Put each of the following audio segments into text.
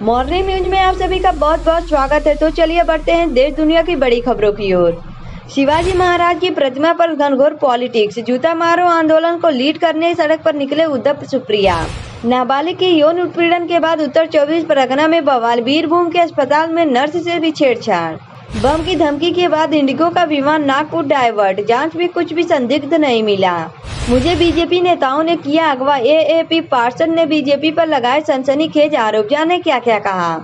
Morning news में आप सभी का बहुत बहुत स्वागत है। तो चलिए बढ़ते हैं देश दुनिया की बड़ी खबरों की ओर। शिवाजी महाराज की प्रतिमा पर घनघोर पॉलिटिक्स, जूता मारो आंदोलन को लीड करने सड़क पर निकले उद्धव सुप्रिया। नाबालिग के यौन उत्पीड़न के बाद उत्तर 24 परगना में बवाल, बीरभूम के अस्पताल में नर्स से भी छेड़छाड़। बम की धमकी के बाद इंडिगो का विमान नागपुर डाइवर्ट, जांच में कुछ भी संदिग्ध नहीं मिला। मुझे बीजेपी नेताओं ने किया अगवा, एएपी पार्षद ने बीजेपी पर लगाए सनसनीखेज आरोप, जाने क्या क्या कहा।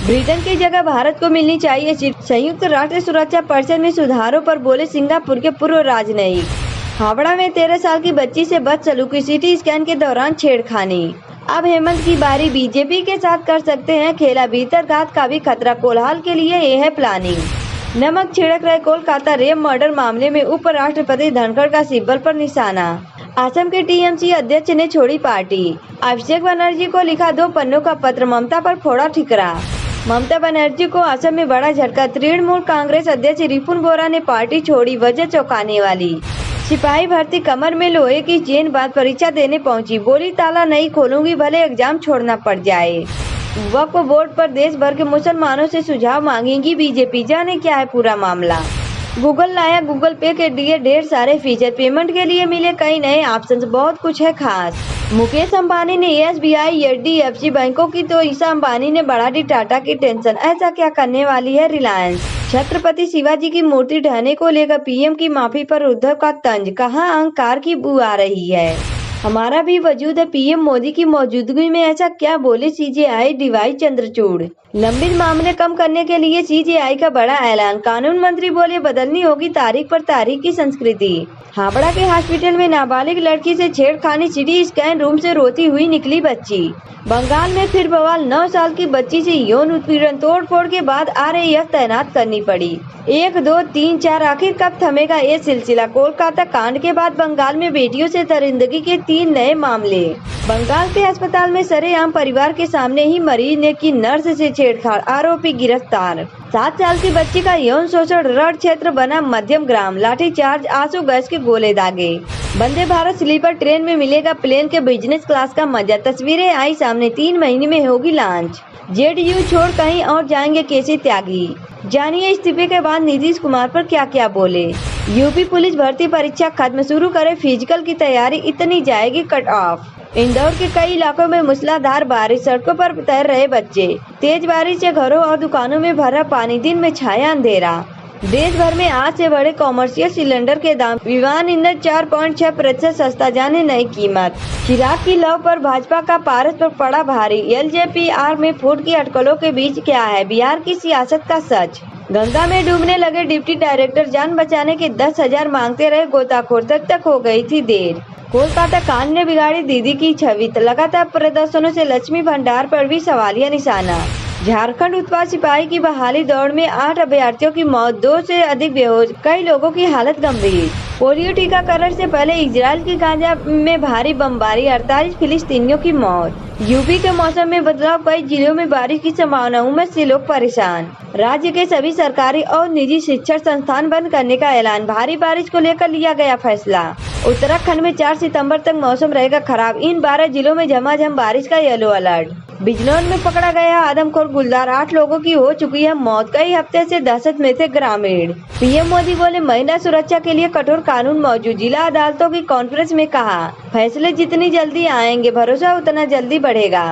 ब्रिटेन की जगह भारत को मिलनी चाहिए सीट, संयुक्त राष्ट्र सुरक्षा परिषद में सुधारों पर बोले सिंगापुर के पूर्व राजनयिक। हावड़ा में 13 साल की बच्ची से बदसलूकी, सिटी स्कैन के दौरान छेड़खानी। अब हेमंत की बारी, बीजेपी के साथ कर सकते हैं खेला, भीतरघात का भी खतरा, कोलाहल के लिए ये है प्लानिंग। नमक छिड़क रहे कोलकाता रेप मर्डर मामले में उपराष्ट्रपति धनखड़ का सिब्बल पर निशाना। असम के टीएमसी अध्यक्ष ने छोड़ी पार्टी। अभिषेक बनर्जी को लिखा 2 पन्नों का पत्र, ममता पर फोड़ा ठिकरा। ममता बनर्जी को असम में बड़ा झटका, तृणमूल कांग्रेस अध्यक्ष रिपुन बोरा ने पार्टी छोड़ी, वजह चौंकाने वाली। सिपाही भर्ती कमर में लोहे की चेन बाद परीक्षा देने पहुंची, बोली ताला नहीं खोलूंगी भले एग्जाम छोड़ना पड़ जाए। वक्फ बोर्ड पर देश भर के मुसलमानों से सुझाव मांगेगी बीजेपी, जाने क्या है पूरा मामला। गूगल लाया गूगल पे के दिए ढेर सारे फीचर, पेमेंट के लिए मिले कई नए ऑप्शंस, बहुत कुछ है खास। मुकेश अंबानी ने एसबीआई एचडीएफसी बैंकों की तो ईशा अंबानी ने बढ़ा दी टाटा की टेंशन, ऐसा क्या करने वाली है रिलायंस। छत्रपति शिवाजी की मूर्ति ढहने को लेकर पीएम की माफी पर उद्धव का तंज, कहाँ अहंकार की बू आ रही है। हमारा भी वजूद है, पीएम मोदी की मौजूदगी में ऐसा क्या बोले सीजेआई डीवाई चंद्रचूड़। लंबित मामले कम करने के लिए सीजेआई का बड़ा ऐलान, कानून मंत्री बोले बदलनी होगी तारीख पर तारीख की संस्कृति। हावड़ा के हॉस्पिटल में नाबालिग लड़की से छेड़खानी, सिटी स्कैन रूम से रोती हुई निकली बच्ची। बंगाल में फिर बवाल, 9 साल की बच्ची से यौन उत्पीड़न, तोड़फोड़ के बाद आरएएफ तैनात करनी पड़ी। 1, 2, 3, 4 आखिर कब थमेगा ये सिलसिला। कोलकाता कांड के बाद बंगाल में बेटियों से दरिंदगी के 3 नए मामले। बंगाल के अस्पताल में सरेआम परिवार के सामने ही मरीज ने की नर्स से छेड़छाड़, आरोपी गिरफ्तार। 7 साल की बच्ची का यौन शोषण, रण क्षेत्र बना मध्यम ग्राम, लाठीचार्ज, आंसू गैस के गोले दागे। वंदे भारत स्लीपर ट्रेन में मिलेगा प्लेन के बिजनेस क्लास का मजा, तस्वीरें आई सामने, 3 महीने में होगी लॉन्च। जेडीयू छोड़ कहीं और जाएंगे केसी त्यागी, जानिए इस्तीफे के बाद नीतीश कुमार पर क्या क्या बोले। यूपी पुलिस भर्ती परीक्षा खत्म, शुरू करे फिजिकल की तैयारी, इतनी जाएगी कट ऑफ। इंदौर के कई इलाकों में मूसलाधार बारिश, सड़कों पर तैर रहे बच्चे। तेज बारिश से घरों और दुकानों में भरा पानी, दिन में छाया अंधेरा। देश भर में आज से बढ़े कॉमर्शियल सिलेंडर के दाम, विमान ईंधन 4.6% सस्ता, जाने नई कीमत। चिराग की लव पर भाजपा का पारस पर पड़ा भारी, एलजेपीआर में फूट की अटकलों के बीच क्या है बिहार की सियासत का सच। गंगा में डूबने लगे डिप्टी डायरेक्टर, जान बचाने के 10,000 मांगते रहे गोताखोर, तक हो गई थी देर। कोलकाता कांड ने बिगाड़ी दीदी की छवि, लगातार प्रदर्शनों से लक्ष्मी भंडार पर भी सवालिया निशाना। झारखंड उत्पाद सिपाही की बहाली दौड़ में 8 अभ्यर्थियों की मौत, 2 से अधिक बेहोश, कई लोगों की हालत गंभीर। पोलियो टीकाकरण से पहले इजराइल की गाजा में भारी बमबारी, 48 फिलिस्तीनियों की मौत। यूपी के मौसम में बदलाव, कई जिलों में बारिश की संभावना, उमस से लोग परेशान। राज्य के सभी सरकारी और निजी शिक्षण संस्थान बंद करने का ऐलान, भारी बारिश को लेकर लिया गया फैसला। उत्तराखंड में 4 सितंबर तक मौसम रहेगा खराब, इन 12 जिलों में झमाझम बारिश का येलो अलर्ट। बिजनौर में पकड़ा गया आदमखोर गुलदार, 8 लोगों की हो चुकी है मौत, कई हफ्ते से दहशत में थे ग्रामीण। पीएम मोदी बोले महिला सुरक्षा के लिए कठोर कानून मौजूद, जिला अदालतों की कॉन्फ्रेंस में कहा फैसले जितनी जल्दी आएंगे भरोसा उतना जल्दी बढ़ेगा।